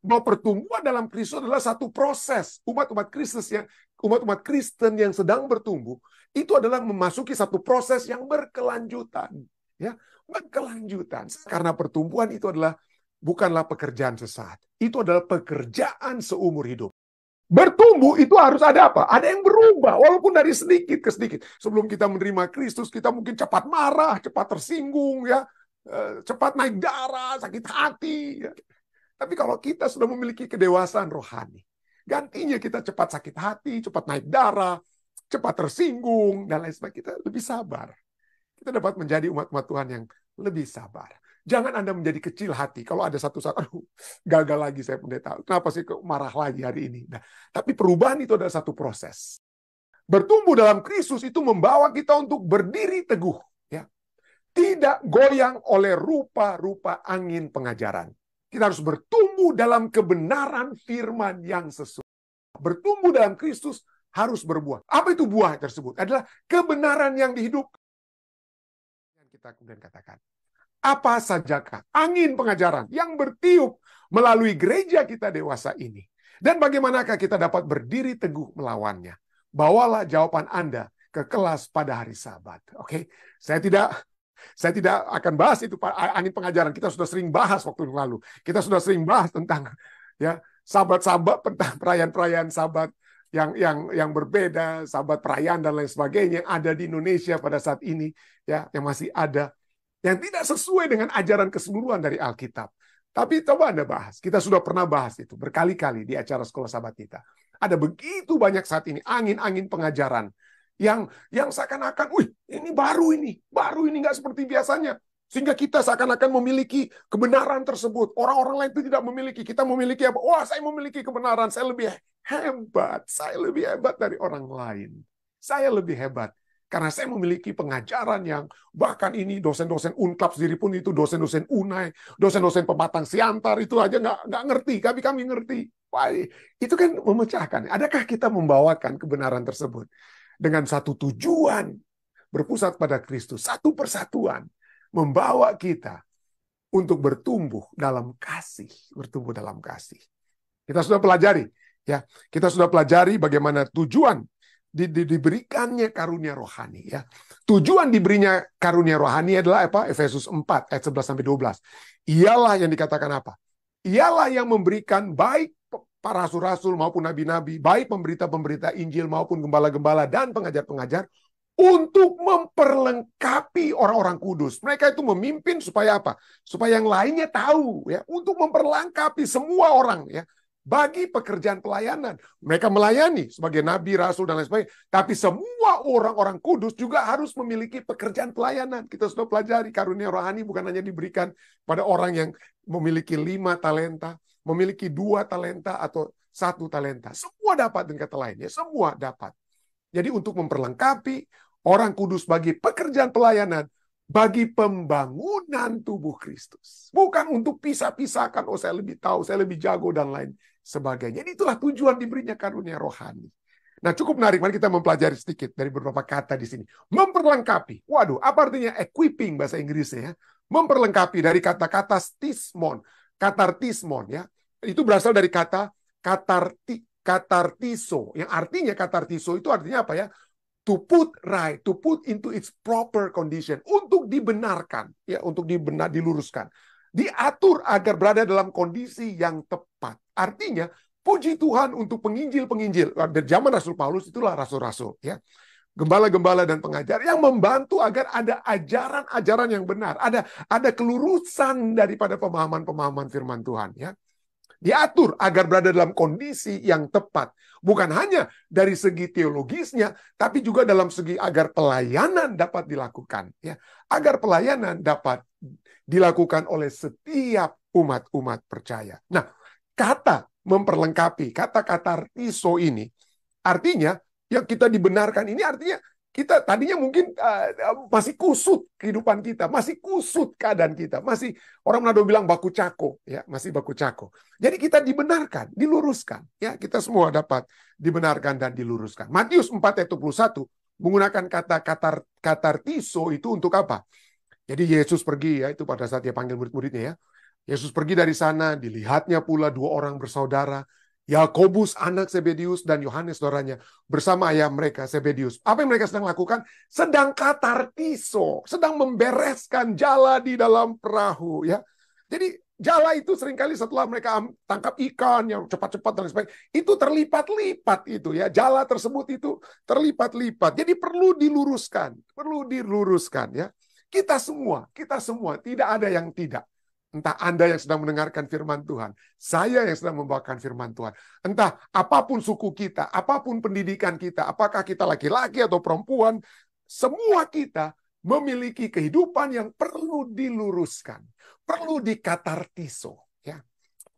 Bahwa pertumbuhan dalam Kristus adalah satu proses. Umat-umat Kristen yang sedang bertumbuh itu adalah memasuki satu proses yang berkelanjutan, ya, berkelanjutan. Karena pertumbuhan itu adalah bukanlah pekerjaan sesaat. Itu adalah pekerjaan seumur hidup. Bertumbuh itu harus ada apa? Ada yang berubah, walaupun dari sedikit ke sedikit. Sebelum kita menerima Kristus, kita mungkin cepat marah, cepat tersinggung, ya, cepat naik darah, sakit hati. Ya. Tapi kalau kita sudah memiliki kedewasaan rohani, gantinya kita cepat sakit hati, cepat naik darah, cepat tersinggung, dan lain sebagainya. Kita lebih sabar. Kita dapat menjadi umat-umat Tuhan yang lebih sabar. Jangan Anda menjadi kecil hati. Kalau ada satu saat, aduh, gagal lagi saya pendeta. Kenapa sih marah lagi hari ini? Nah, tapi perubahan itu adalah satu proses. Bertumbuh dalam Kristus itu membawa kita untuk berdiri teguh. Ya. Tidak goyang oleh rupa-rupa angin pengajaran. Kita harus bertumbuh dalam kebenaran firman yang sesuai. Bertumbuh dalam Kristus harus berbuah. Apa itu buah tersebut? Adalah kebenaran yang dihidupkan. Yang kita kemudian katakan. Apa sajakah angin pengajaran yang bertiup melalui gereja kita dewasa ini? Dan bagaimanakah kita dapat berdiri teguh melawannya? Bawalah jawaban Anda ke kelas pada hari Sabat. Oke, saya tidak akan bahas itu angin pengajaran. Kita sudah sering bahas waktu lalu. Kita sudah sering bahas tentang ya Sabat-sabat, tentang perayaan-perayaan Sabat yang berbeda, Sabat perayaan dan lain sebagainya yang ada di Indonesia pada saat ini, ya, yang masih ada, yang tidak sesuai dengan ajaran keseluruhan dari Alkitab. Tapi coba Anda bahas. Kita sudah pernah bahas itu berkali-kali di acara sekolah sahabat kita. Ada begitu banyak saat ini angin-angin pengajaran yang seakan-akan, wih, ini baru nggak seperti biasanya. Sehingga kita seakan-akan memiliki kebenaran tersebut. Orang-orang lain itu tidak memiliki. Kita memiliki apa? Wah, saya memiliki kebenaran. Saya lebih hebat. Saya lebih hebat dari orang lain. Saya lebih hebat. Karena saya memiliki pengajaran yang bahkan ini dosen-dosen UNCLAP sendiri pun itu dosen-dosen UNAI, dosen-dosen pematang siantar itu aja nggak ngerti. Kami ngerti. Wah, itu kan memecahkan. Adakah kita membawakan kebenaran tersebut dengan satu tujuan berpusat pada Kristus, satu persatuan, membawa kita untuk bertumbuh dalam kasih, bertumbuh dalam kasih. Kita sudah pelajari, ya. Kita sudah pelajari bagaimana tujuan diberikannya karunia rohani, ya. Tujuan diberinya karunia rohani adalah apa? Efesus 4 ayat 11 sampai 12. Ialah yang dikatakan apa? Ialah yang memberikan baik para rasul-rasul maupun nabi-nabi, baik pemberita-pemberita Injil maupun gembala-gembala dan pengajar-pengajar untuk memperlengkapi orang-orang kudus. Mereka itu memimpin supaya apa? Supaya yang lainnya tahu, ya, untuk memperlengkapi semua orang, ya, bagi pekerjaan pelayanan. Mereka melayani sebagai nabi, rasul, dan lain sebagainya. Tapi semua orang-orang kudus juga harus memiliki pekerjaan pelayanan. Kita sudah pelajari karunia rohani bukan hanya diberikan pada orang yang memiliki 5 talenta, memiliki 2 talenta, atau 1 talenta. Semua dapat dengan kata lain, ya, semua dapat. Jadi untuk memperlengkapi orang kudus bagi pekerjaan pelayanan, bagi pembangunan tubuh Kristus. Bukan untuk pisah-pisahkan, oh saya lebih tahu, saya lebih jago, dan lain sebagainya. Jadi itulah tujuan diberinya karunia rohani. Nah, cukup menarik. Mari kita mempelajari sedikit dari beberapa kata di sini. Memperlengkapi. Waduh, apa artinya equipping bahasa Inggrisnya, ya? Memperlengkapi dari kata-kata stismon, katartismon, ya. Itu berasal dari kata katartiso, yang artinya katartiso itu artinya apa, ya? To put right, to put into its proper condition, untuk dibenarkan, ya, untuk diluruskan, diatur agar berada dalam kondisi yang tepat. Artinya, puji Tuhan untuk penginjil-penginjil dari zaman Rasul Paulus, itulah rasul-rasul, ya, gembala-gembala dan pengajar yang membantu agar ada ajaran-ajaran yang benar, ada kelurusan daripada pemahaman-pemahaman firman Tuhan, ya. Diatur agar berada dalam kondisi yang tepat. Bukan hanya dari segi teologisnya, tapi juga dalam segi agar pelayanan dapat dilakukan, ya. Agar pelayanan dapat dilakukan oleh setiap umat-umat percaya. Nah, kata memperlengkapi, kata-kata tiso ini, artinya yang kita dibenarkan ini artinya kita tadinya mungkin masih kusut kehidupan kita, masih kusut keadaan kita, masih, orang Manado bilang baku cako, ya, masih baku cako. Jadi kita dibenarkan, diluruskan, ya, kita semua dapat dibenarkan dan diluruskan. Matius 4 ayat 21 menggunakan kata katartiso itu untuk apa? Jadi Yesus pergi, ya, itu pada saat dia panggil murid-muridnya, ya. Yesus pergi dari sana, dilihatnya pula dua orang bersaudara, Yakobus anak Zebedius dan Yohanes saudaranya bersama ayah mereka Zebedius. Apa yang mereka sedang lakukan? Sedang katartiso, sedang membereskan jala di dalam perahu, ya. Jadi jala itu seringkali setelah mereka tangkap ikan yang cepat-cepat dan sebagainya, itu terlipat-lipat itu, ya. Jala tersebut itu terlipat-lipat. Jadi perlu diluruskan, ya. Kita semua tidak ada yang tidak. Entah Anda yang sedang mendengarkan firman Tuhan, saya yang sedang membawakan firman Tuhan. Entah apapun suku kita, apapun pendidikan kita, apakah kita laki-laki atau perempuan, semua kita memiliki kehidupan yang perlu diluruskan. Perlu dikatartiso. Ya.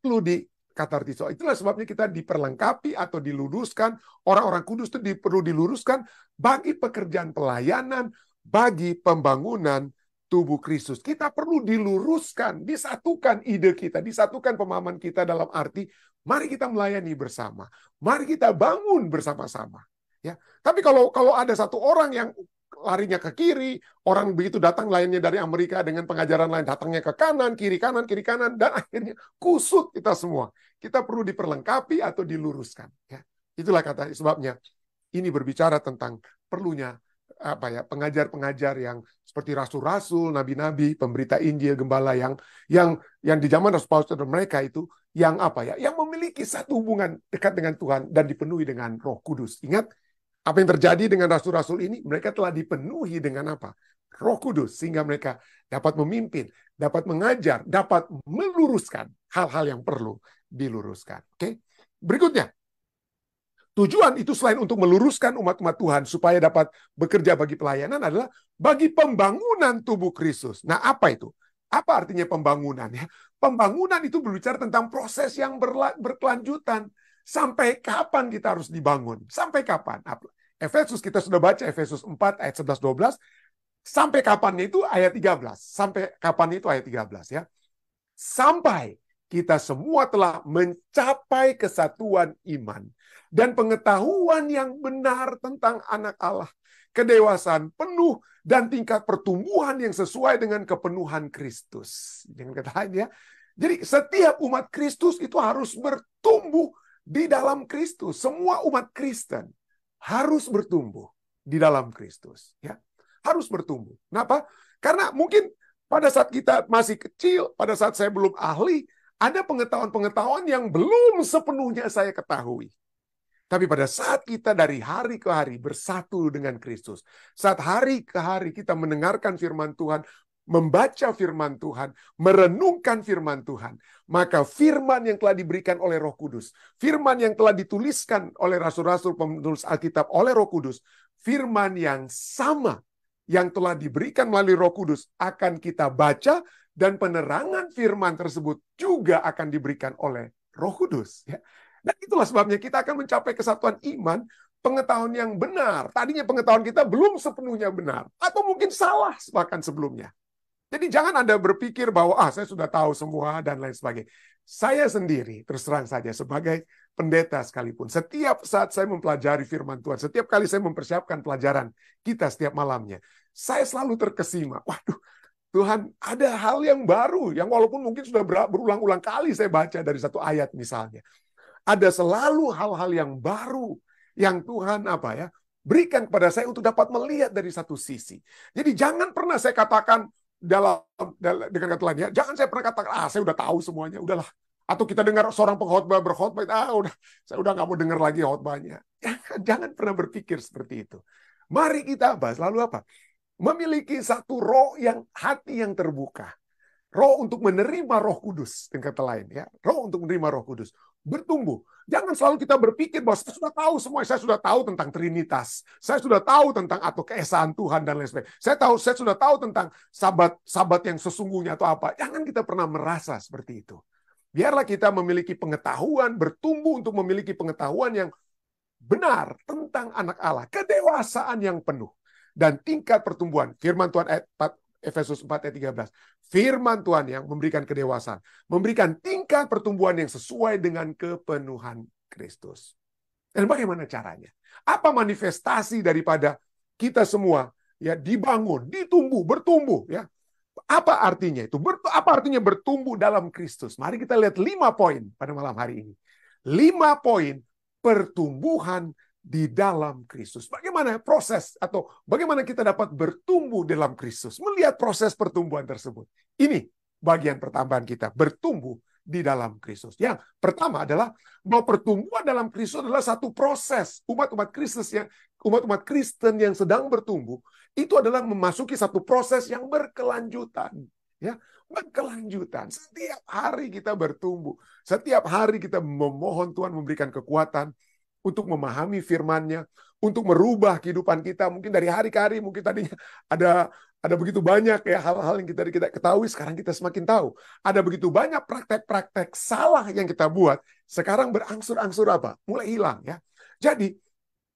Perlu dikatartiso. Itulah sebabnya kita diperlengkapi atau diluruskan. Orang-orang kudus itu perlu diluruskan bagi pekerjaan pelayanan, bagi pembangunan tubuh Kristus. Kita perlu diluruskan, disatukan ide kita, disatukan pemahaman kita dalam arti, mari kita melayani bersama. Mari kita bangun bersama-sama. Ya. Tapi kalau ada satu orang yang larinya ke kiri, orang begitu datang lainnya dari Amerika dengan pengajaran lain, datangnya ke kanan, kiri, kanan, dan akhirnya kusut kita semua. Kita perlu diperlengkapi atau diluruskan. Ya. Itulah kata sebabnya ini berbicara tentang perlunya pengajar-pengajar yang seperti rasul-rasul, nabi-nabi, pemberita Injil, gembala yang di zaman Rasul Paulus dan mereka itu yang yang memiliki satu hubungan dekat dengan Tuhan dan dipenuhi dengan Roh Kudus. Ingat apa yang terjadi dengan rasul-rasul ini? Mereka telah dipenuhi dengan apa? Roh Kudus, sehingga mereka dapat memimpin, dapat mengajar, dapat meluruskan hal-hal yang perlu diluruskan. Oke? Berikutnya, tujuan itu selain untuk meluruskan umat-umat Tuhan supaya dapat bekerja bagi pelayanan adalah bagi pembangunan tubuh Kristus. Nah, apa itu? Apa artinya pembangunan? Ya? Pembangunan itu berbicara tentang proses yang berkelanjutan. Sampai kapan kita harus dibangun? Sampai kapan? Efesus, kita sudah baca Efesus 4 ayat 11-12. Sampai kapannya itu ayat 13. Sampai kapan itu ayat 13, ya. Sampai kita semua telah mencapai kesatuan iman dan pengetahuan yang benar tentang anak Allah, kedewasaan penuh dan tingkat pertumbuhan yang sesuai dengan kepenuhan Kristus. Jangan kata lain, ya. Jadi setiap umat Kristus itu harus bertumbuh di dalam Kristus. Semua umat Kristen harus bertumbuh di dalam Kristus, ya. Harus bertumbuh. Kenapa? Karena mungkin pada saat kita masih kecil, pada saat saya belum ahli, ada pengetahuan-pengetahuan yang belum sepenuhnya saya ketahui. Tapi pada saat kita dari hari ke hari bersatu dengan Kristus, saat hari ke hari kita mendengarkan firman Tuhan, membaca firman Tuhan, merenungkan firman Tuhan, maka firman yang telah diberikan oleh Roh Kudus, firman yang telah dituliskan oleh rasul-rasul penulis Alkitab oleh Roh Kudus, firman yang sama yang telah diberikan melalui Roh Kudus akan kita baca, dan penerangan firman tersebut juga akan diberikan oleh Roh Kudus. Ya. Dan itulah sebabnya kita akan mencapai kesatuan iman, pengetahuan yang benar. Tadinya pengetahuan kita belum sepenuhnya benar, atau mungkin salah bahkan sebelumnya. Jadi jangan Anda berpikir bahwa saya sudah tahu semua dan lain sebagainya. Saya sendiri, terus terang saja, sebagai pendeta sekalipun, setiap saat saya mempelajari firman Tuhan, setiap kali saya mempersiapkan pelajaran kita setiap malamnya, saya selalu terkesima. Waduh, Tuhan, ada hal yang baru, yang walaupun mungkin sudah berulang-ulang kali saya baca dari satu ayat misalnya. Ada selalu hal-hal yang baru yang Tuhan berikan kepada saya untuk dapat melihat dari satu sisi. Jadi jangan pernah saya katakan dengan kata lain, ya, jangan saya pernah katakan, saya udah tahu semuanya, udahlah. Atau kita dengar seorang pengkhotbah berkhotbah, saya udah nggak mau dengar lagi khotbahnya. Jangan pernah berpikir seperti itu. Mari kita selalu memiliki satu roh hati yang terbuka. Roh untuk menerima Roh Kudus, dengan kata lain, ya. Roh untuk menerima Roh Kudus. Bertumbuh. Jangan selalu kita berpikir bahwa saya sudah tahu semua. Saya sudah tahu tentang Trinitas. Saya sudah tahu tentang atau keesaan Tuhan dan lain sebagainya. Saya sudah tahu tentang sabat yang sesungguhnya atau apa. Jangan kita pernah merasa seperti itu. Biarlah kita memiliki pengetahuan, bertumbuh untuk memiliki pengetahuan yang benar tentang anak Allah. Kedewasaan yang penuh. Dan tingkat pertumbuhan. Firman Tuhan Efesus 4 ayat 13. Firman Tuhan yang memberikan kedewasaan. Memberikan tingkat pertumbuhan yang sesuai dengan kepenuhan Kristus. Dan bagaimana caranya? Apa manifestasi daripada kita semua dibangun, ditumbuh, bertumbuh, ya. Apa artinya itu? Apa artinya bertumbuh dalam Kristus? Mari kita lihat 5 poin pada malam hari ini. 5 poin pertumbuhan di dalam Kristus. Bagaimana proses atau bagaimana kita dapat bertumbuh dalam Kristus? Melihat proses pertumbuhan tersebut. Ini bagian pertambahan kita, bertumbuh di dalam Kristus. Yang pertama adalah bahwa pertumbuhan dalam Kristus adalah satu proses. Umat-umat Kristen yang sedang bertumbuh itu adalah memasuki satu proses yang berkelanjutan, ya, berkelanjutan. Setiap hari kita bertumbuh, setiap hari kita memohon Tuhan memberikan kekuatan untuk memahami firman-Nya, untuk merubah kehidupan kita. Mungkin dari hari ke hari, mungkin tadinya ada begitu banyak ya hal-hal yang kita ketahui, sekarang kita semakin tahu. Ada begitu banyak praktek-praktek salah yang kita buat, sekarang berangsur-angsur apa? Mulai hilang ya. Jadi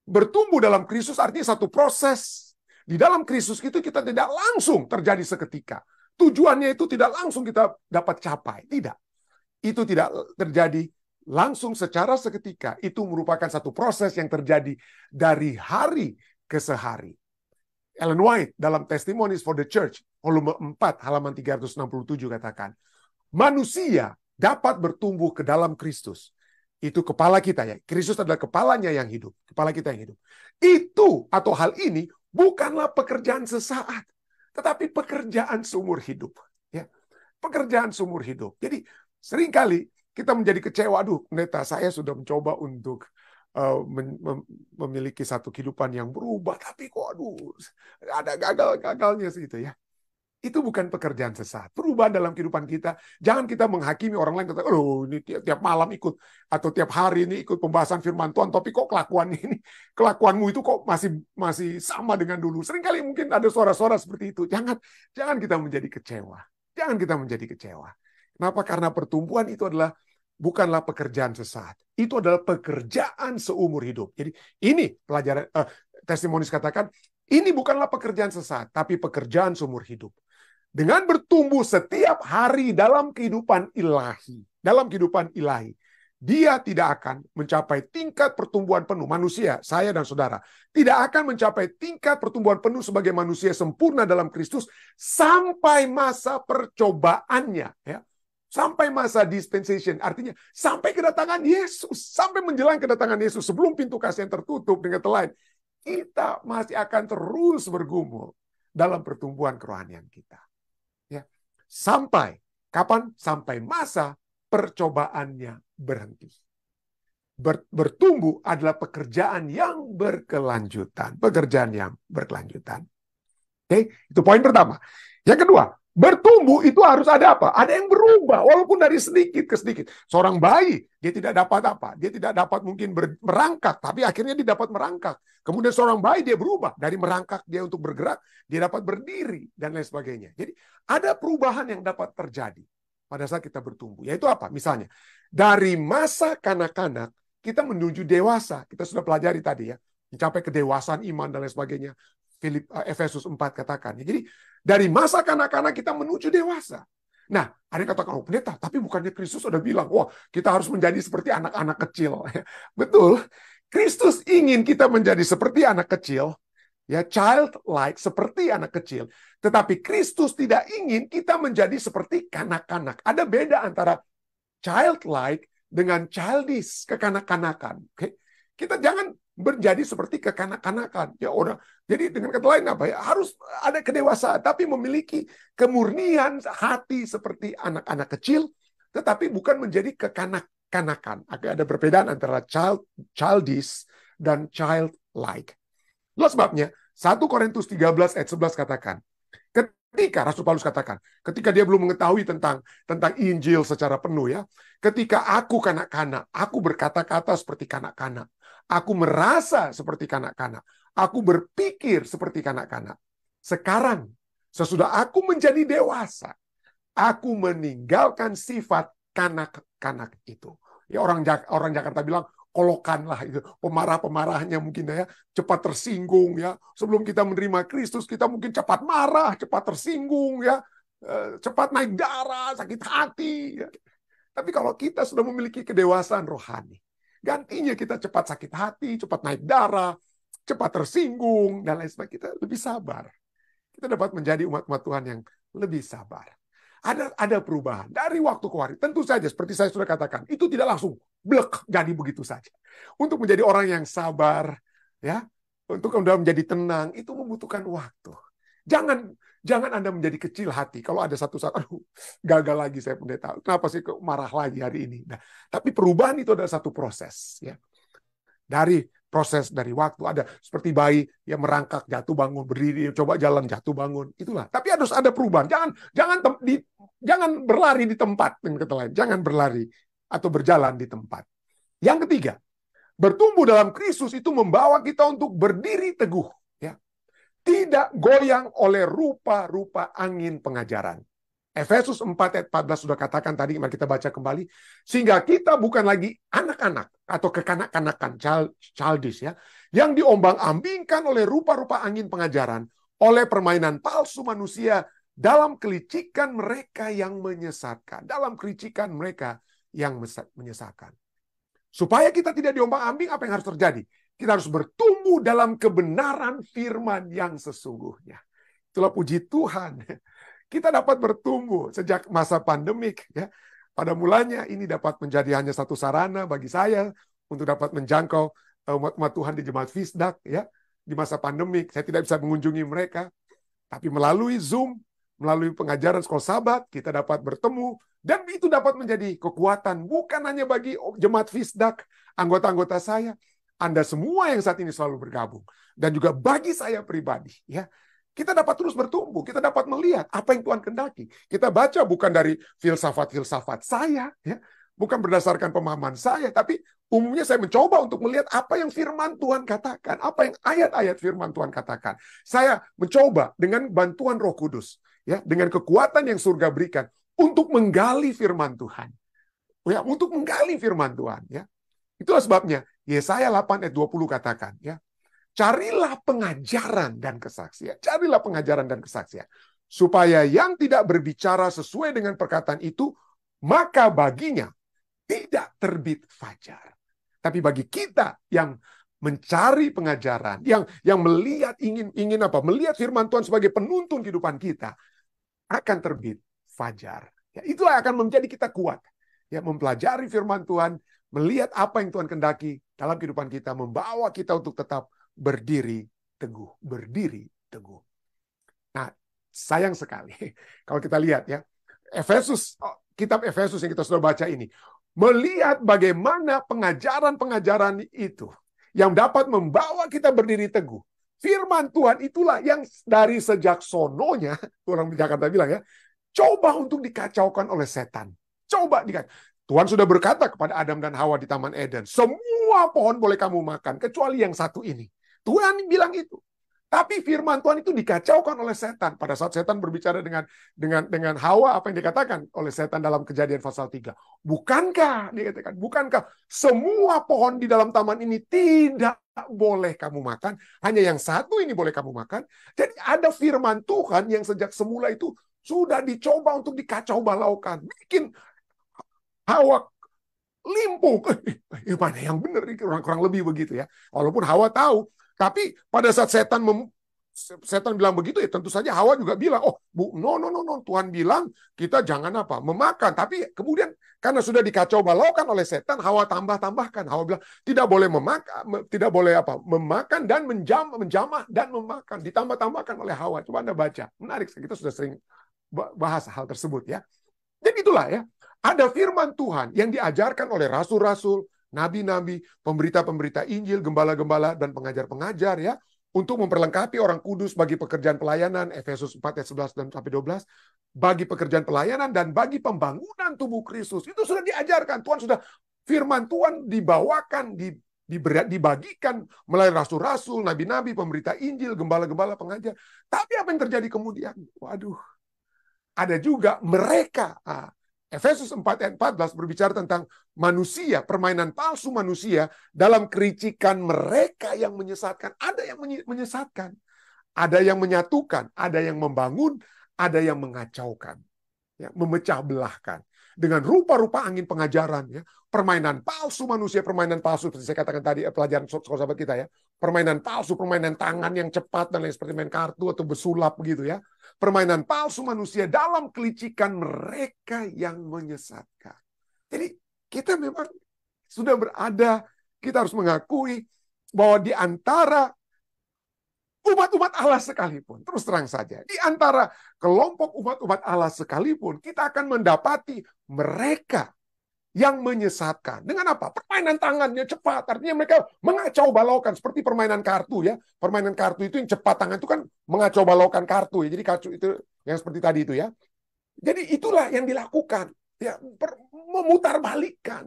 bertumbuh dalam Kristus artinya satu proses. Di dalam Kristus itu kita tidak langsung terjadi seketika. Tujuannya itu tidak langsung kita dapat capai. Tidak. Itu tidak terjadi langsung secara seketika. Itu merupakan satu proses yang terjadi dari hari ke sehari. Ellen White dalam Testimonies for the Church, volume 4, halaman 367 katakan, manusia dapat bertumbuh ke dalam Kristus. Itu kepala kita ya. Kristus adalah kepalanya yang hidup. Kepala kita yang hidup. Itu atau hal ini bukanlah pekerjaan sesaat, tetapi pekerjaan seumur hidup. Ya, pekerjaan seumur hidup. Jadi seringkali kita menjadi kecewa. Aduh, pendeta, saya sudah mencoba untuk memiliki satu kehidupan yang berubah, tapi kok aduh, ada gagal-gagalnya situ ya. Itu bukan pekerjaan sesaat. Perubahan dalam kehidupan kita. Jangan kita menghakimi orang lain. Kata, oh ini tiap malam ikut. Atau tiap hari ini ikut pembahasan firman Tuhan. Tapi kok kelakuanmu itu kok masih sama dengan dulu. Seringkali mungkin ada suara-suara seperti itu. Jangan kita menjadi kecewa. Jangan kita menjadi kecewa. Kenapa? Karena pertumbuhan itu bukanlah pekerjaan sesaat. Itu adalah pekerjaan seumur hidup. Jadi ini pelajaran, Testimonies katakan, ini bukanlah pekerjaan sesaat, tapi pekerjaan seumur hidup. Dengan bertumbuh setiap hari dalam kehidupan ilahi, dia tidak akan mencapai tingkat pertumbuhan penuh. Manusia, saya dan saudara, tidak akan mencapai tingkat pertumbuhan penuh sebagai manusia sempurna dalam Kristus sampai masa percobaannya. Ya. Sampai masa dispensation, artinya sampai kedatangan Yesus. Sampai menjelang kedatangan Yesus, sebelum pintu kasih yang tertutup dengan lain, kita masih akan terus bergumul dalam pertumbuhan kerohanian kita. Ya. Sampai kapan? Sampai masa percobaannya berhenti. Bertumbuh adalah pekerjaan yang berkelanjutan. Pekerjaan yang berkelanjutan. Oke, itu poin pertama. Yang kedua, bertumbuh itu harus ada apa? Ada yang berubah, walaupun dari sedikit ke sedikit. Seorang bayi, dia tidak dapat apa? Dia tidak dapat mungkin merangkak, tapi akhirnya dia dapat merangkak. Kemudian seorang bayi, dia berubah. Dari merangkak dia untuk bergerak, dia dapat berdiri, dan lain sebagainya. Jadi, ada perubahan yang dapat terjadi pada saat kita bertumbuh. Yaitu apa? Misalnya, dari masa kanak-kanak, kita menuju dewasa. Kita sudah pelajari tadi ya. Mencapai kedewasaan iman, dan lain sebagainya. Efesus 4 katakan. Jadi, dari masa kanak-kanak kita menuju dewasa. Nah, ada yang katakan, oh pendeta, tapi bukannya Kristus sudah bilang, wah kita harus menjadi seperti anak-anak kecil. Betul, Kristus ingin kita menjadi seperti anak kecil, ya childlike, seperti anak kecil. Tetapi Kristus tidak ingin kita menjadi seperti kanak-kanak. Ada beda antara childlike dengan childish, kekanak-kanakan. Okay? Kita jangan menjadi seperti kekanak-kanakan. Ya orang. Jadi dengan kata lain apa ya? Harus ada kedewasaan, tapi memiliki kemurnian hati seperti anak-anak kecil, tetapi bukan menjadi kekanak-kanakan. Ada perbedaan antara childish dan childlike. Itulah sebabnya 1 Korintus 13 ayat 11 katakan, ketika Rasul Paulus katakan, ketika dia belum mengetahui tentang Injil secara penuh ya, ketika aku kanak-kanak, aku berkata-kata seperti kanak-kanak. Aku merasa seperti kanak-kanak. Aku berpikir seperti kanak-kanak. Sekarang, sesudah aku menjadi dewasa, aku meninggalkan sifat kanak-kanak itu. Ya orang Jakarta bilang, kolokanlah itu. Pemarah-pemarahnya mungkin ya, cepat tersinggung ya. Sebelum kita menerima Kristus, kita mungkin cepat marah, cepat tersinggung ya. Cepat naik darah, sakit hati. Ya. Tapi kalau kita sudah memiliki kedewasaan rohani, gantinya kita cepat sakit hati, cepat naik darah, cepat tersinggung, dan lain sebagainya. Kita lebih sabar. Kita dapat menjadi umat-umat Tuhan yang lebih sabar. Ada perubahan dari waktu ke hari. Tentu saja seperti saya sudah katakan, itu tidak langsung blek jadi begitu saja. Untuk menjadi orang yang sabar, ya, untuk kemudian menjadi tenang, itu membutuhkan waktu. Jangan Anda menjadi kecil hati kalau ada satu saat, aduh, gagal lagi saya pendeta. Kenapa sih kok marah lagi hari ini? Nah, tapi perubahan itu adalah satu proses, ya. Dari proses dari waktu ada seperti bayi yang merangkak, jatuh bangun, berdiri, coba jalan, jatuh bangun, itulah. Tapi harus ada perubahan. Jangan berlari di tempat, dengan kata lain. Jangan berlari atau berjalan di tempat. Yang ketiga, bertumbuh dalam Kristus itu membawa kita untuk berdiri teguh, ya. Tidak goyang oleh rupa-rupa angin pengajaran. Efesus 4 ayat 14 sudah katakan tadi, mari kita baca kembali. Sehingga kita bukan lagi anak-anak atau kekanak-kanakan, childish, ya, yang diombang-ambingkan oleh rupa-rupa angin pengajaran, oleh permainan palsu manusia dalam kelicikan mereka yang menyesatkan. Dalam kelicikan mereka yang menyesatkan. Supaya kita tidak diombang-ambing, apa yang harus terjadi? Kita harus bertumbuh dalam kebenaran firman yang sesungguhnya. Itulah puji Tuhan. Kita dapat bertumbuh sejak masa pandemik, ya. Pada mulanya ini dapat menjadi hanya satu sarana bagi saya untuk dapat menjangkau umat Tuhan di Jemaat Fisdak, ya. Di masa pandemik saya tidak bisa mengunjungi mereka, tapi melalui Zoom, melalui pengajaran Sekolah Sabat, kita dapat bertemu dan itu dapat menjadi kekuatan bukan hanya bagi Jemaat Fisdak, anggota-anggota saya, Anda semua yang saat ini selalu bergabung, dan juga bagi saya pribadi, ya. Kita dapat terus bertumbuh, kita dapat melihat apa yang Tuhan kehendaki. Kita baca bukan dari filsafat-filsafat saya, ya, bukan berdasarkan pemahaman saya, tapi umumnya saya mencoba untuk melihat apa yang firman Tuhan katakan, apa yang ayat-ayat firman Tuhan katakan. Saya mencoba dengan bantuan Roh Kudus, ya, dengan kekuatan yang surga berikan untuk menggali firman Tuhan. Ya, untuk menggali firman Tuhan, ya. Itulah sebabnya Yesaya 8 ayat 20 katakan, ya. Carilah pengajaran dan kesaksian. Carilah pengajaran dan kesaksian. Supaya yang tidak berbicara sesuai dengan perkataan itu, maka baginya tidak terbit fajar. Tapi bagi kita yang mencari pengajaran, yang melihat melihat firman Tuhan sebagai penuntun kehidupan kita, akan terbit fajar. Ya, itulah akan menjadi kita kuat. Ya, mempelajari firman Tuhan, melihat apa yang Tuhan kehendaki dalam kehidupan kita, membawa kita untuk tetap berdiri teguh, berdiri teguh. Nah, sayang sekali kalau kita lihat, ya, kitab Efesus yang kita sudah baca ini, melihat bagaimana pengajaran-pengajaran itu yang dapat membawa kita berdiri teguh. Firman Tuhan itulah yang dari sejak sononya, orang di Jakarta bilang, ya, coba untuk dikacaukan oleh setan. Coba dikacaukan. Tuhan sudah berkata kepada Adam dan Hawa di Taman Eden, semua pohon boleh kamu makan, kecuali yang satu ini. Tuhan bilang itu. Tapi firman Tuhan itu dikacaukan oleh setan. Pada saat setan berbicara dengan Hawa, apa yang dikatakan oleh setan dalam Kejadian pasal 3? Bukankah, dikatakan, bukankah semua pohon di dalam taman ini tidak boleh kamu makan? Hanya yang satu ini boleh kamu makan. Jadi ada firman Tuhan yang sejak semula itu sudah dicoba untuk dikacau balaukan. Bikin Hawa limpuh. Mana yang benar? Kurang lebih begitu, ya. Walaupun Hawa tahu. Tapi pada saat setan bilang begitu, ya tentu saja Hawa juga bilang, oh, no, Tuhan bilang kita jangan memakan. Tapi kemudian karena sudah dikacau balaukan oleh setan, Hawa tambahkan. Hawa bilang tidak boleh memakan dan menjamah dan memakan. Ditambahkan oleh Hawa. Coba Anda baca. Menarik, kita sudah sering bahas hal tersebut, ya. Jadi itulah, ya. Ada firman Tuhan yang diajarkan oleh rasul-rasul, nabi-nabi, pemberita-pemberita Injil, gembala-gembala, dan pengajar-pengajar, ya, untuk memperlengkapi orang kudus bagi pekerjaan pelayanan, Efesus 4 ayat 11 dan sampai 12, bagi pekerjaan pelayanan dan bagi pembangunan tubuh Kristus. Itu sudah diajarkan. Firman Tuhan dibawakan, dibagikan melalui rasul-rasul, nabi-nabi, pemberita Injil, gembala-gembala, pengajar. Tapi apa yang terjadi kemudian? Waduh, ada juga mereka. Efesus 4 ayat 14 berbicara tentang manusia, permainan palsu manusia dalam kericikan mereka yang menyesatkan. Ada yang menyesatkan, ada yang menyatukan, ada yang membangun, ada yang mengacaukan, ya, memecah belahkan. dengan rupa-rupa angin pengajaran, ya, permainan palsu manusia, permainan palsu seperti saya katakan tadi pelajaran sahabat kita ya, permainan palsu, permainan tangan yang cepat dan lain seperti main kartu atau bersulap begitu ya, permainan palsu manusia dalam kelicikan mereka yang menyesatkan. Jadi kita memang sudah berada, kita harus mengakui bahwa di antara umat-umat Allah sekalipun, terus terang saja, di antara kelompok umat-umat Allah sekalipun, kita akan mendapati mereka yang menyesatkan. Dengan apa? Permainan tangannya cepat. Artinya mereka mengacau balaukan. Seperti permainan kartu ya. Permainan kartu itu yang cepat tangan itu kan mengacau balaukan kartu ya. Jadi kartu itu yang seperti tadi itu ya. Jadi itulah yang dilakukan. Ya,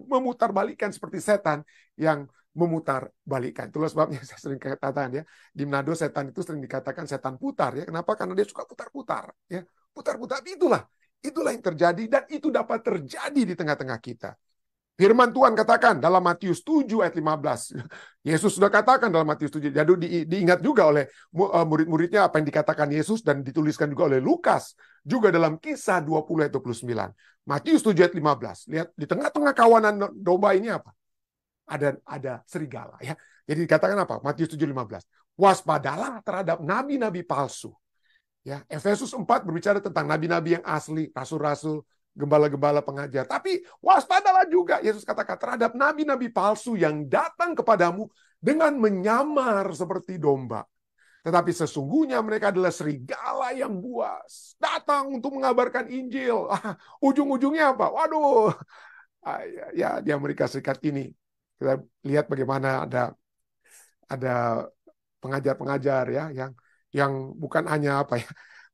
memutarbalikkan seperti setan yang memutarbalikkan. Itulah sebabnya saya sering katakan ya, di Manado setan itu sering dikatakan setan putar ya. Kenapa? Karena dia suka putar-putar ya. Putar-putar itulah yang terjadi dan itu dapat terjadi di tengah-tengah kita. Firman Tuhan katakan dalam Matius 7 ayat 15. Yesus sudah katakan dalam Matius 7. Jadi diingat juga oleh murid-muridnya apa yang dikatakan Yesus dan dituliskan juga oleh Lukas. Juga dalam Kisah 20 ayat 29. Matius 7 ayat 15. Lihat di tengah-tengah kawanan domba ini apa? Ada serigala ya. Jadi dikatakan apa? Matius 7:15. Waspadalah terhadap nabi-nabi palsu. Ya, Efesus 4 berbicara tentang nabi-nabi yang asli, rasul-rasul, gembala-gembala pengajar. Tapi waspadalah juga, Yesus katakan, terhadap nabi-nabi palsu yang datang kepadamu dengan menyamar seperti domba. Tetapi sesungguhnya mereka adalah serigala yang buas. Datang untuk mengabarkan Injil. Ujung-ujungnya apa? Waduh. Ya, di Amerika Serikat ini. Kita lihat bagaimana ada pengajar-pengajar ya yang bukan hanya apa ya,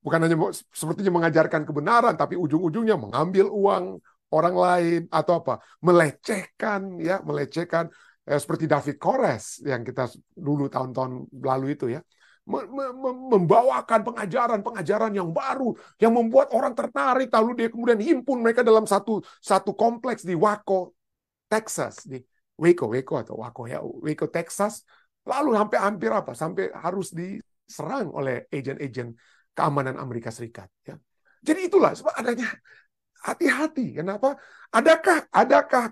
bukan hanya sepertinya mengajarkan kebenaran, tapi ujung-ujungnya mengambil uang orang lain atau apa, melecehkan seperti David Kores yang kita dulu tahun-tahun lalu itu ya, membawakan pengajaran yang baru yang membuat orang tertarik, lalu dia kemudian himpun mereka dalam satu kompleks di Waco, Texas, di Waco atau Waco ya, Waco, Texas, lalu sampai harus diserang oleh agen-agen keamanan Amerika Serikat. Ya. Jadi itulah sebab adanya hati-hati. Kenapa? Adakah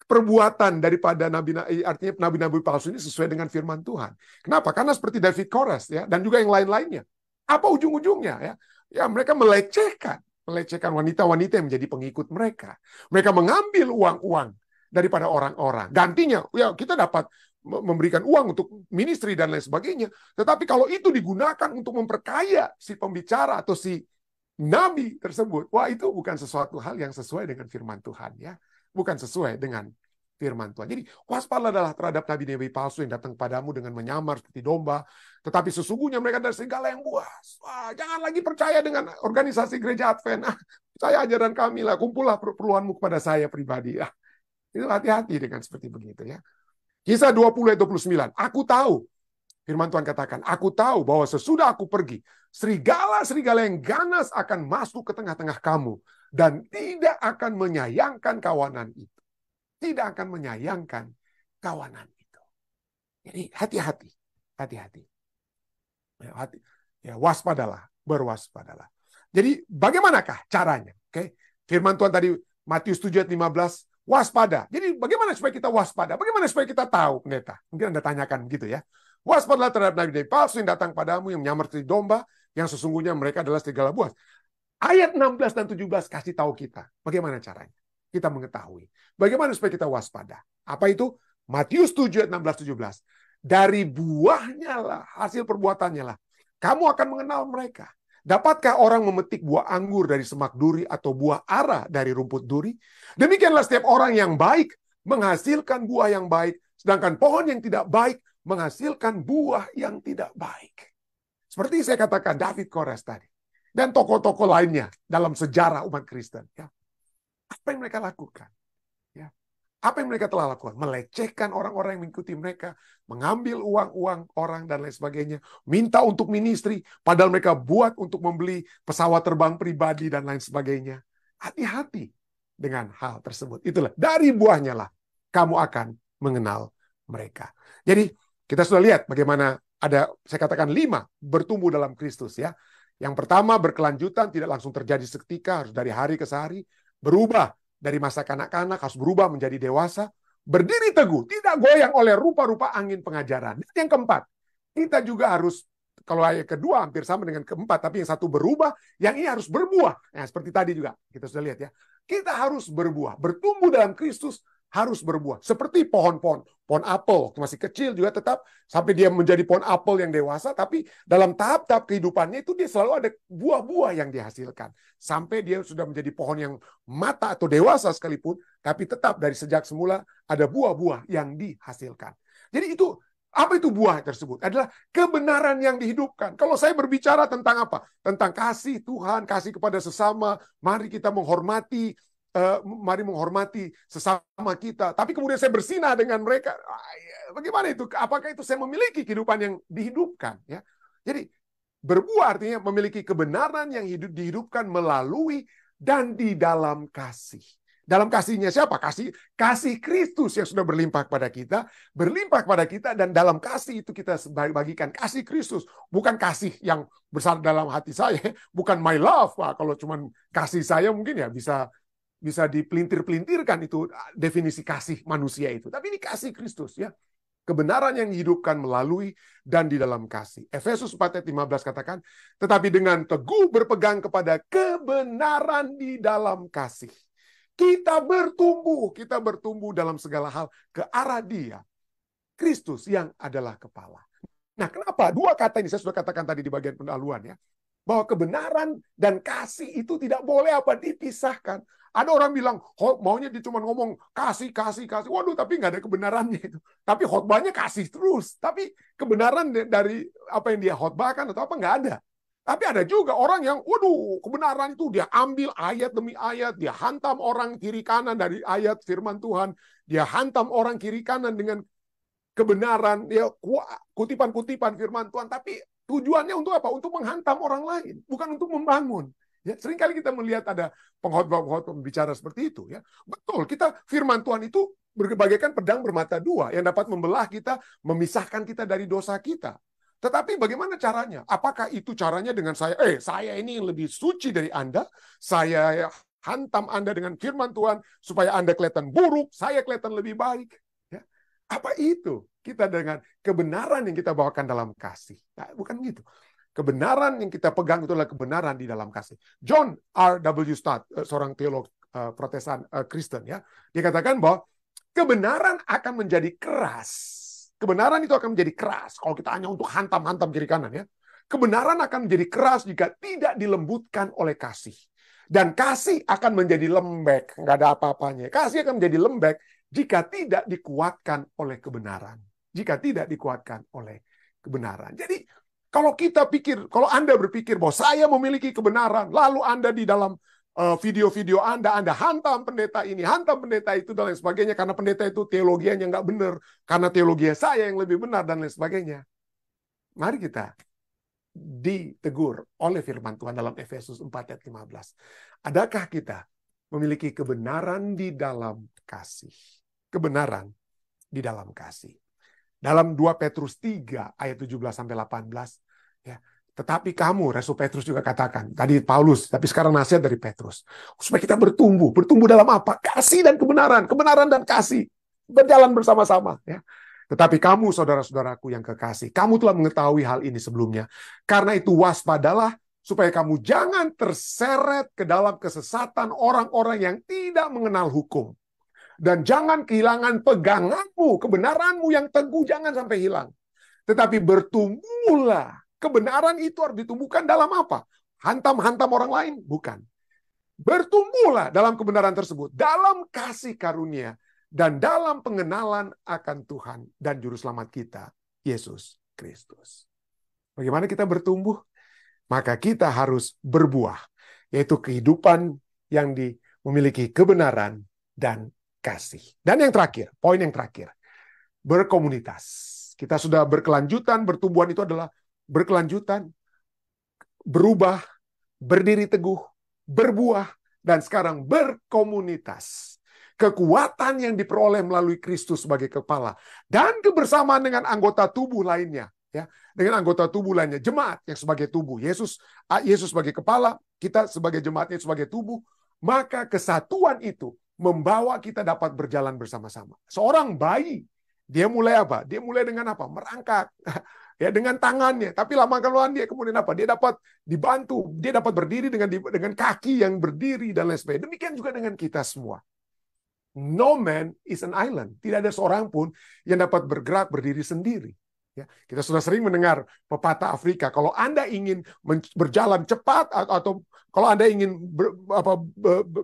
perbuatan daripada nabi-nabi palsu ini sesuai dengan firman Tuhan? Kenapa? Karena seperti David Kores ya, dan juga yang lain-lainnya. Apa ujung-ujungnya ya? Ya mereka melecehkan wanita-wanita yang menjadi pengikut mereka. Mereka mengambil uang-uang daripada orang-orang. Gantinya, ya kita dapat memberikan uang untuk ministry dan lain sebagainya. Tetapi kalau itu digunakan untuk memperkaya si pembicara atau si nabi tersebut, wah itu bukan sesuatu hal yang sesuai dengan firman Tuhan ya. Bukan sesuai dengan firman Tuhan. Jadi waspadalah terhadap nabi-nabi palsu yang datang padamu dengan menyamar seperti domba, tetapi sesungguhnya mereka adalah serigala yang buas. Wah, jangan lagi percaya dengan organisasi gereja Advent. Saya ajaran kami lah, kumpullah perluanmu kepada saya pribadi. Itu hati-hati dengan seperti begitu ya. Kisah 20 ayat 29. Aku tahu, firman Tuhan katakan, aku tahu bahwa sesudah aku pergi, serigala-serigala yang ganas akan masuk ke tengah-tengah kamu dan tidak akan menyayangkan kawanan itu. Tidak akan menyayangkan kawanan itu. Jadi hati-hati. Ya, waspadalah, berwaspadalah. Jadi bagaimanakah caranya? Oke. Firman Tuhan tadi Matius 7 ayat 15, waspada. Jadi bagaimana supaya kita waspada? Bagaimana supaya kita tahu, pendeta? Mungkin Anda tanyakan begitu ya. Waspadalah terhadap nabi-nabi palsu yang datang padamu, yang menyamar seperti domba, yang sesungguhnya mereka adalah serigala buas. Ayat 16 dan 17 kasih tahu kita. Bagaimana caranya? Kita mengetahui. Bagaimana supaya kita waspada? Apa itu? Matius 7 ayat 16-17. Dari buahnya lah, hasil perbuatannya lah, kamu akan mengenal mereka. Dapatkah orang memetik buah anggur dari semak duri atau buah ara dari rumput duri? Demikianlah setiap orang yang baik menghasilkan buah yang baik, sedangkan pohon yang tidak baik menghasilkan buah yang tidak baik. Seperti saya katakan David Kores tadi. Dan tokoh-tokoh lainnya dalam sejarah umat Kristen. Ya. Apa yang mereka lakukan? Ya. Apa yang mereka telah lakukan? Melecehkan orang-orang yang mengikuti mereka, mengambil uang-uang orang dan lain sebagainya, minta untuk ministry, padahal mereka buat untuk membeli pesawat terbang pribadi dan lain sebagainya. Hati-hati dengan hal tersebut. Itulah, dari buahnya lah kamu akan mengenal mereka. Jadi, kita sudah lihat bagaimana ada, saya katakan 5, bertumbuh dalam Kristus ya. Yang pertama, berkelanjutan, tidak langsung terjadi seketika, harus dari hari ke hari. Berubah dari masa kanak-kanak, harus berubah menjadi dewasa. Berdiri teguh, tidak goyang oleh rupa-rupa angin pengajaran. Dan yang keempat, kita juga harus, kalau ayat kedua hampir sama dengan keempat, tapi yang satu berubah, yang ini harus berbuah. Nah, seperti tadi juga, kita sudah lihat ya. Kita harus berbuah, bertumbuh dalam Kristus, harus berbuah. Seperti pohon-pohon. Pohon apel, waktu masih kecil juga tetap, sampai dia menjadi pohon apel yang dewasa, tapi dalam tahap-tahap kehidupannya itu dia selalu ada buah-buah yang dihasilkan. Sampai dia sudah menjadi pohon yang mata atau dewasa sekalipun, tapi tetap dari sejak semula ada buah-buah yang dihasilkan. Jadi itu, apa itu buah tersebut? Adalah kebenaran yang dihidupkan. Kalau saya berbicara tentang apa? Tentang kasih Tuhan, kasih kepada sesama, mari kita menghormati, mari menghormati sesama kita. Tapi kemudian saya bersinah dengan mereka. Bagaimana itu? Apakah itu saya memiliki kehidupan yang dihidupkan? Ya. Jadi berbuah artinya memiliki kebenaran yang dihidupkan melalui dan di dalam kasih. Dalam kasihnya siapa? Kasih Kristus yang sudah berlimpah kepada kita, dan dalam kasih itu kita bagikan kasih Kristus, bukan kasih yang besar dalam hati saya, bukan my love. Pak. Kalau cuma kasih saya mungkin ya bisa dipelintir-pelintirkan itu definisi kasih manusia itu. Tapi ini kasih Kristus ya. Kebenaran yang dihidupkan melalui dan di dalam kasih. Efesus 4 ayat 15 katakan, tetapi dengan teguh berpegang kepada kebenaran di dalam kasih. Kita bertumbuh dalam segala hal ke arah Dia, Kristus yang adalah kepala. Nah, kenapa? Dua kata ini saya sudah katakan tadi di bagian pendahuluan ya. Bahwa kebenaran dan kasih itu tidak boleh dipisahkan. Ada orang bilang, maunya dia cuma ngomong kasih. Waduh, tapi nggak ada kebenarannya itu. Tapi khotbahnya kasih terus. Tapi kebenaran dari apa yang dia khotbahkan atau apa nggak ada. Tapi ada juga orang yang, waduh, kebenaran itu dia ambil ayat demi ayat, dia hantam orang kiri kanan dari ayat firman Tuhan, dia hantam orang kiri kanan dengan kebenaran, dia kutipan-kutipan firman Tuhan, tapi tujuannya untuk apa? Untuk menghantam orang lain, bukan untuk membangun. Ya, seringkali kita melihat ada pengkhotbah bicara seperti itu. Ya, betul. Kita firman Tuhan itu bagaikan pedang bermata dua yang dapat membelah kita, memisahkan kita dari dosa kita. Tetapi bagaimana caranya? Apakah itu caranya dengan saya ini lebih suci dari Anda, saya hantam Anda dengan firman Tuhan supaya Anda kelihatan buruk, saya kelihatan lebih baik. Ya. Apa itu? Kita dengan kebenaran yang kita bawakan dalam kasih. Nah, bukan gitu. Kebenaran yang kita pegang itu adalah kebenaran di dalam kasih. John R.W. Stott, seorang teolog Protestan Kristen, ya, dia katakan bahwa kebenaran akan menjadi keras. Kebenaran itu akan menjadi keras kalau kita hanya untuk hantam-hantam kiri kanan, ya. Kebenaran akan menjadi keras jika tidak dilembutkan oleh kasih. Dan kasih akan menjadi lembek, nggak ada apa-apanya. Kasih akan menjadi lembek jika tidak dikuatkan oleh kebenaran. Jika tidak dikuatkan oleh kebenaran. Jadi kalau kalau Anda berpikir bahwa saya memiliki kebenaran, lalu Anda di dalam video-video Anda hantam pendeta ini, hantam pendeta itu, dan lain sebagainya, karena pendeta itu teologianya nggak benar, karena teologi saya yang lebih benar, dan lain sebagainya. Mari kita ditegur oleh firman Tuhan dalam Efesus 4 ayat 15. Adakah kita memiliki kebenaran di dalam kasih? Kebenaran di dalam kasih. Dalam 2 Petrus 3 ayat 17-18, ya, tetapi kamu, Rasul Petrus juga katakan, tadi Paulus, tapi sekarang nasihat dari Petrus, supaya kita bertumbuh dalam apa? Kasih dan kebenaran dan kasih, berjalan bersama-sama. Ya. Tetapi kamu, saudara-saudaraku yang kekasih, kamu telah mengetahui hal ini sebelumnya. Karena itu waspadalah, supaya kamu jangan terseret ke dalam kesesatan orang-orang yang tidak mengenal hukum. Dan jangan kehilangan peganganmu, kebenaranmu yang teguh, jangan sampai hilang. Tetapi bertumbuhlah. Kebenaran itu harus ditumbuhkan dalam apa? Hantam-hantam orang lain? Bukan. Bertumbuhlah dalam kebenaran tersebut, dalam kasih karunia, dan dalam pengenalan akan Tuhan dan Juru Selamat kita, Yesus Kristus. Bagaimana kita bertumbuh? Maka kita harus berbuah, yaitu kehidupan yang memiliki kebenaran dan kasih. Dan yang terakhir, poin yang terakhir, berkomunitas. Kita sudah berkelanjutan, bertumbuhan itu adalah berkelanjutan, berubah, berdiri teguh, berbuah, dan sekarang berkomunitas. Kekuatan yang diperoleh melalui Kristus sebagai kepala, dan kebersamaan dengan anggota tubuh lainnya. Ya, dengan anggota tubuh lainnya, jemaat yang sebagai tubuh, Yesus sebagai kepala, kita sebagai jemaatnya sebagai tubuh, Maka kesatuan itu membawa kita dapat berjalan bersama-sama. Seorang bayi, dia mulai apa? Dia mulai dengan apa? Merangkak. Ya, dengan tangannya. Tapi lama-kelamaan dia kemudian apa? Dia dapat dibantu. Dia dapat berdiri dengan kaki yang berdiri dan lain sebagainya. Demikian juga dengan kita semua. No man is an island. Tidak ada seorang pun yang dapat bergerak berdiri sendiri. Ya, kita sudah sering mendengar pepatah Afrika. Kalau Anda ingin berjalan cepat atau kalau Anda ingin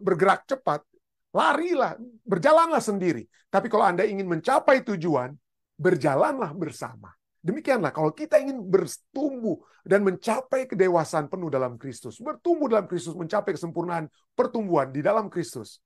bergerak cepat, larilah, berjalanlah sendiri. Tapi kalau Anda ingin mencapai tujuan, berjalanlah bersama. Demikianlah kalau kita ingin bertumbuh dan mencapai kedewasaan penuh dalam Kristus, bertumbuh dalam Kristus, mencapai kesempurnaan pertumbuhan di dalam Kristus,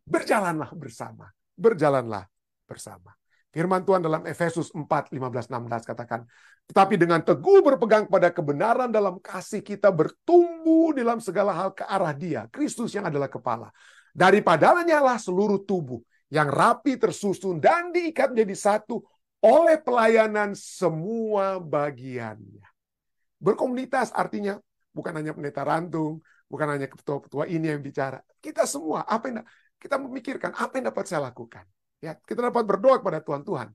berjalanlah bersama. Berjalanlah bersama. Firman Tuhan dalam Efesus 4, 15, 16 katakan, tetapi dengan teguh berpegang pada kebenaran dalam kasih kita bertumbuh dalam segala hal ke arah Dia, Kristus yang adalah kepala. Daripadanya lah seluruh tubuh yang rapi tersusun dan diikat menjadi satu oleh pelayanan semua bagiannya. Berkomunitas artinya bukan hanya pendeta rantung, bukan hanya ketua-ketua ini yang bicara. Kita semua, kita memikirkan apa yang dapat saya lakukan. Ya, kita dapat berdoa kepada Tuhan,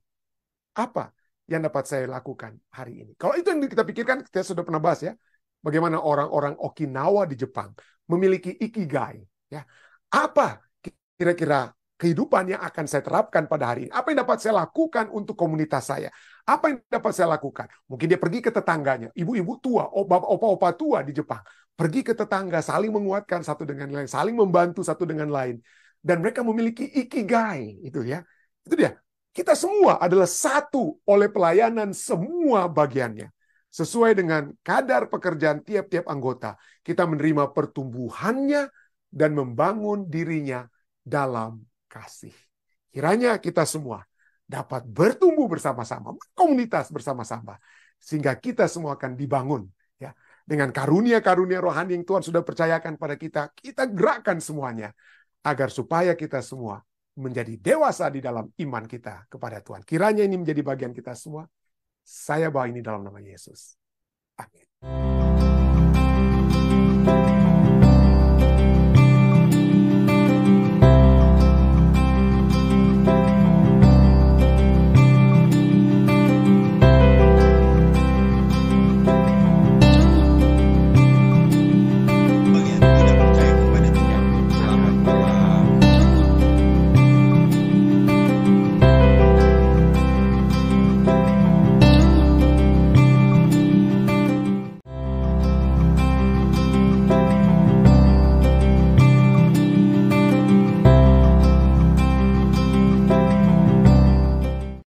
apa yang dapat saya lakukan hari ini? Kalau itu yang kita pikirkan, kita sudah pernah bahas ya, bagaimana orang-orang Okinawa di Jepang memiliki ikigai. Ya, apa kira-kira kehidupan yang akan saya terapkan pada hari ini? Apa yang dapat saya lakukan untuk komunitas saya? Apa yang dapat saya lakukan? Mungkin dia pergi ke tetangganya, ibu-ibu tua, opa-opa tua di Jepang, pergi ke tetangga, saling menguatkan satu dengan lain, saling membantu satu dengan lain. Dan mereka memiliki ikigai, itu ya. Itu dia. Kita semua adalah satu oleh pelayanan semua bagiannya. Sesuai dengan kadar pekerjaan tiap-tiap anggota, kita menerima pertumbuhannya dan membangun dirinya dalam kasih. Kiranya kita semua dapat bertumbuh bersama-sama, berkomunitas bersama-sama, sehingga kita semua akan dibangun ya dengan karunia-karunia rohani yang Tuhan sudah percayakan pada kita. Kita gerakkan semuanya agar supaya kita semua menjadi dewasa di dalam iman kita kepada Tuhan. Kiranya ini menjadi bagian kita semua. Saya bawa ini dalam nama Yesus. Amin.